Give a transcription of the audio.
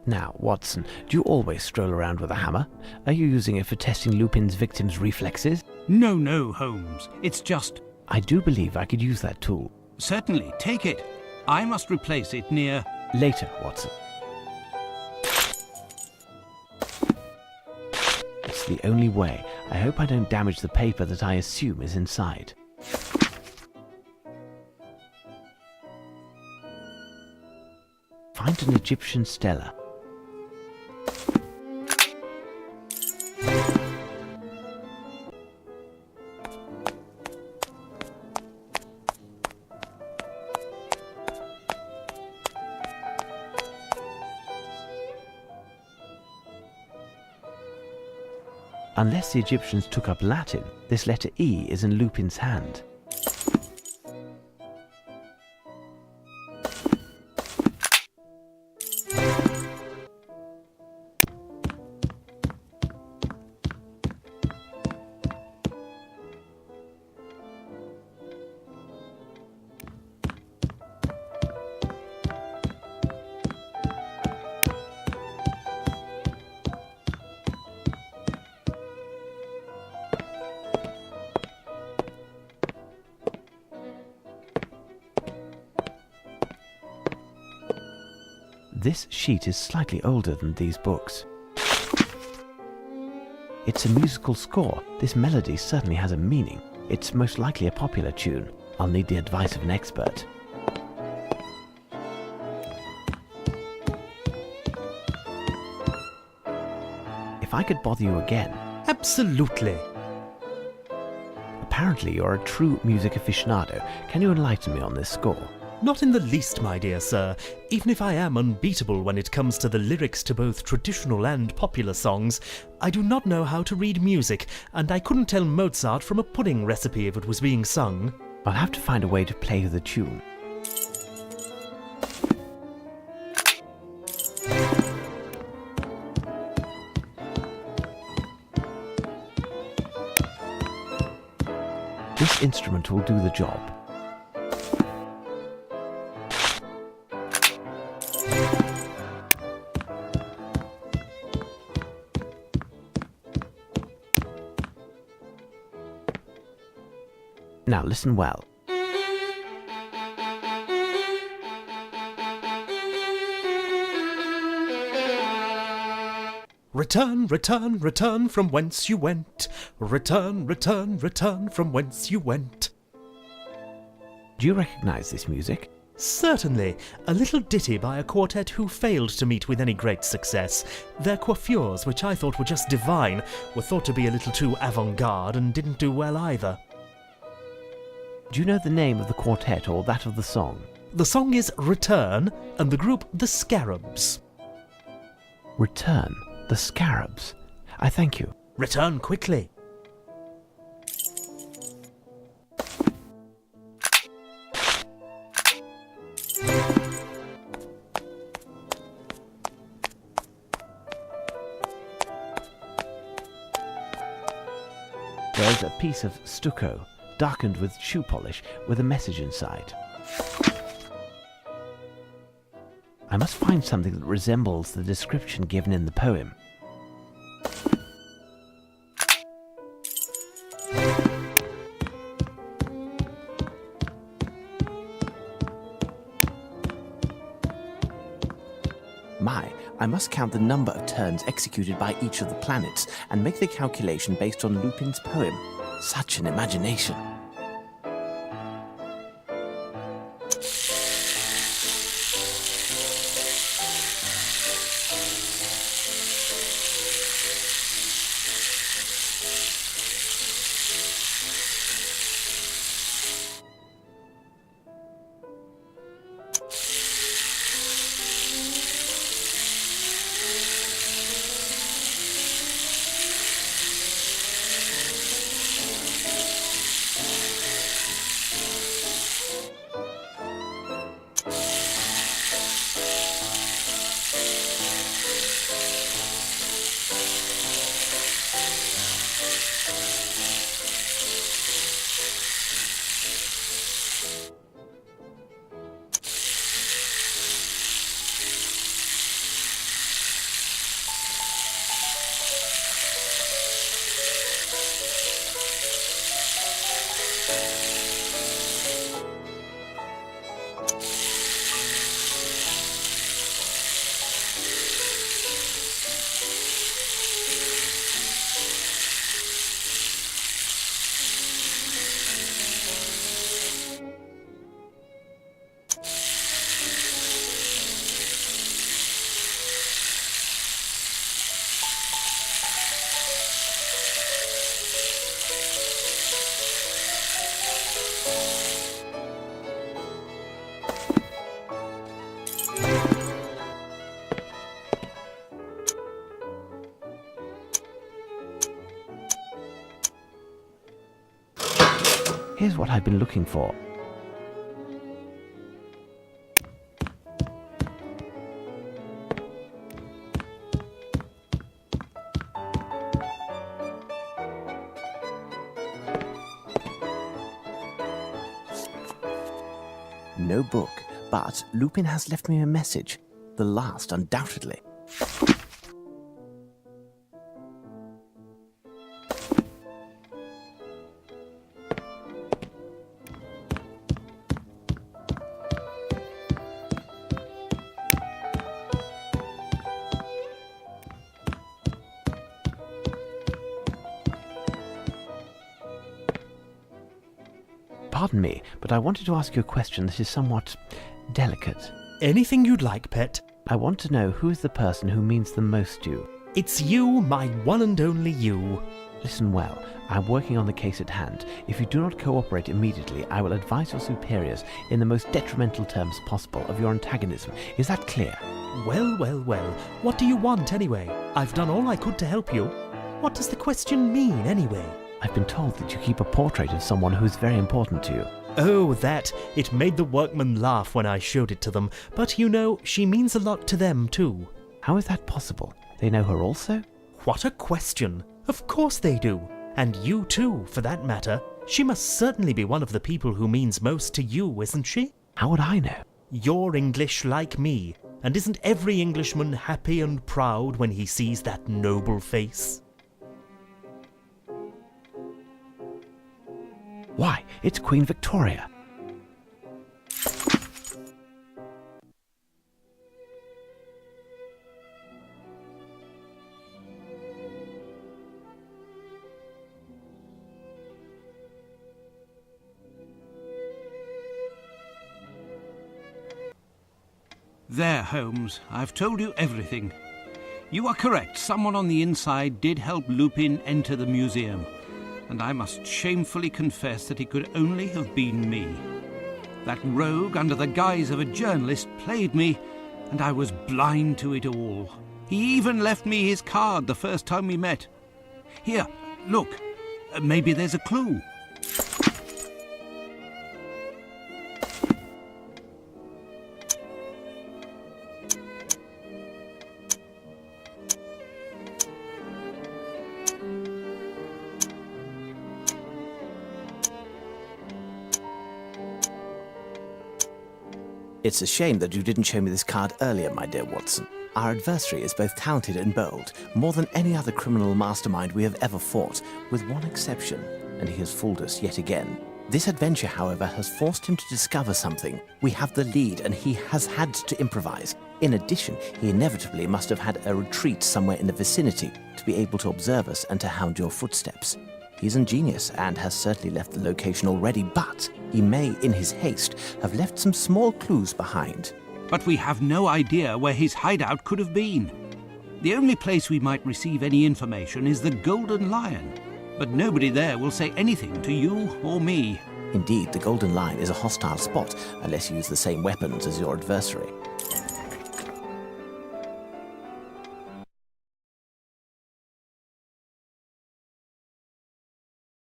Now, Watson, do you always stroll around with a hammer? Are you using it for testing Lupin's victims' reflexes? No, Holmes. It's just... I do believe I could use that tool. Certainly, take it. I must replace it near... Later, Watson. It's the only way. I hope I don't damage the paper that I assume is inside. Find an Egyptian stela. Unless the Egyptians took up Latin, this letter E is in Lupin's hand. This sheet is slightly older than these books. It's a musical score. This melody certainly has a meaning. It's most likely a popular tune. I'll need the advice of an expert. If I could bother you again... Absolutely. Apparently you're a true music aficionado. Can you enlighten me on this score? Not in the least, my dear sir. Even if I am unbeatable when it comes to the lyrics to both traditional and popular songs, I do not know how to read music, and I couldn't tell Mozart from a pudding recipe if it was being sung. I'll have to find a way to play the tune. This instrument will do the job. Now listen well. Return, return, return from whence you went. Return, return, return from whence you went. Do you recognize this music? Certainly, a little ditty by a quartet who failed to meet with any great success. Their coiffures, which I thought were just divine, were thought to be a little too avant-garde and didn't do well either. Do you know the name of the quartet or that of the song? The song is Return, and the group The Scarabs. Return, the Scarabs. I thank you. Return quickly. There's a piece of stucco, darkened with shoe polish, with a message inside. I must find something that resembles the description given in the poem. I must count the number of turns executed by each of the planets and make the calculation based on Lupin's poem. Such an imagination. Here's what I've been looking for. No book, but Lupin has left me a message. The last, undoubtedly. Pardon me, but I wanted to ask you a question that is somewhat delicate. Anything you'd like, pet. I want to know who is the person who means the most to you. It's you, my one and only you. Listen well, I'm working on the case at hand. If you do not cooperate immediately, I will advise your superiors in the most detrimental terms possible of your antagonism. Is that clear? Well, well, well. What do you want, anyway? I've done all I could to help you. What does the question mean, anyway? I've been told that you keep a portrait of someone who is very important to you. Oh, that. It made the workmen laugh when I showed it to them. But you know, she means a lot to them, too. How is that possible? They know her also? What a question. Of course they do. And you too, for that matter. She must certainly be one of the people who means most to you, isn't she? How would I know? You're English like me. And isn't every Englishman happy and proud when he sees that noble face? Why, it's Queen Victoria. There, Holmes, I've told you everything. You are correct. Someone on the inside did help Lupin enter the museum, and I must shamefully confess that it could only have been me. That rogue, under the guise of a journalist, played me, and I was blind to it all. He even left me his card the first time we met. Here, look. Maybe there's a clue. It's a shame that you didn't show me this card earlier, my dear Watson. Our adversary is both talented and bold, more than any other criminal mastermind we have ever fought, with one exception, and he has fooled us yet again. This adventure, however, has forced him to discover something. We have the lead, and he has had to improvise. In addition, he inevitably must have had a retreat somewhere in the vicinity to be able to observe us and to hound your footsteps. He's ingenious and has certainly left the location already, but he may, in his haste, have left some small clues behind. But we have no idea where his hideout could have been. The only place we might receive any information is the Golden Lion, but nobody there will say anything to you or me. Indeed, the Golden Lion is a hostile spot, unless you use the same weapons as your adversary.